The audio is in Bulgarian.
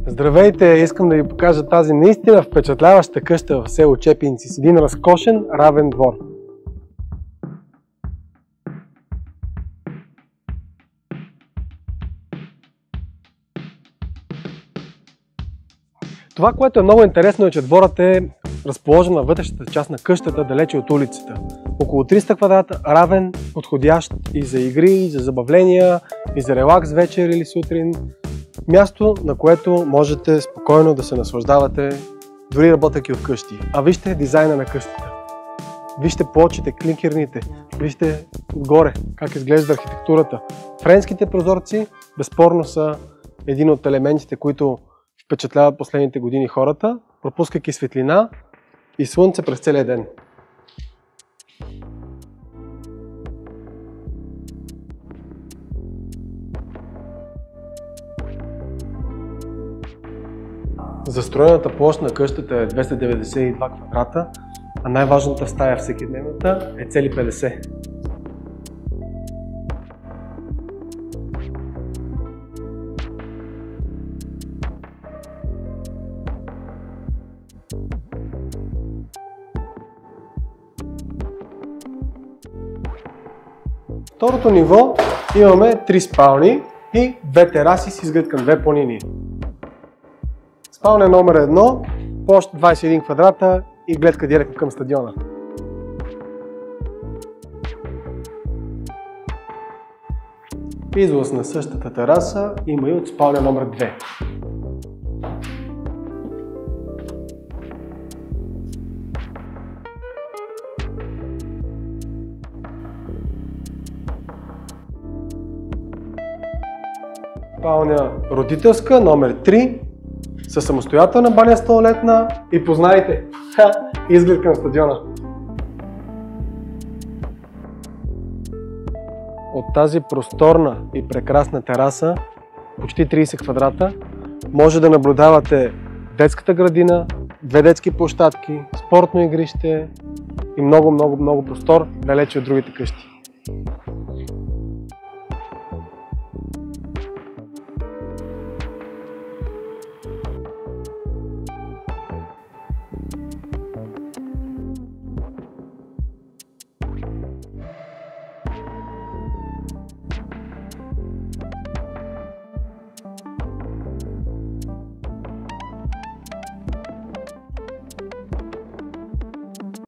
Здравейте! Искам да ви покажа тази наистина впечатляваща къща в село Чепинци с един разкошен равен двор. Това, което е много интересно, е, че дворът е разположен на вътрешната част на къщата, далече от улицата. Около 300 квадрата, равен, подходящ и за игри, и за забавления, и за релакс вечер или сутрин. Място, на което можете спокойно да се наслаждавате, дори работейки от къщи. А вижте дизайна на къщата. Вижте плочите, клинкерните, вижте отгоре как изглежда архитектурата. Френските прозорци безспорно са един от елементите, които впечатляват последните години хората, пропускайки светлина и слънце през целия ден. Застроената площ на къщата е 292 квадрата, а най-важната стая всекидневната е цели 50. Второто ниво имаме 3 спални и 2 тераси с изглед към 2 планини. Спалня номер 1, площ 21 квадрата и гледка директно към стадиона. Излаз на същата тераса има и от спалня номер 2. Спалня родителска номер 3 със самостоятелна баня с тоалетна и познайте, изглед към стадиона. От тази просторна и прекрасна тераса, почти 30 квадрата, може да наблюдавате детската градина, 2 детски площадки, спортно игрище и много простор далече от другите къщи.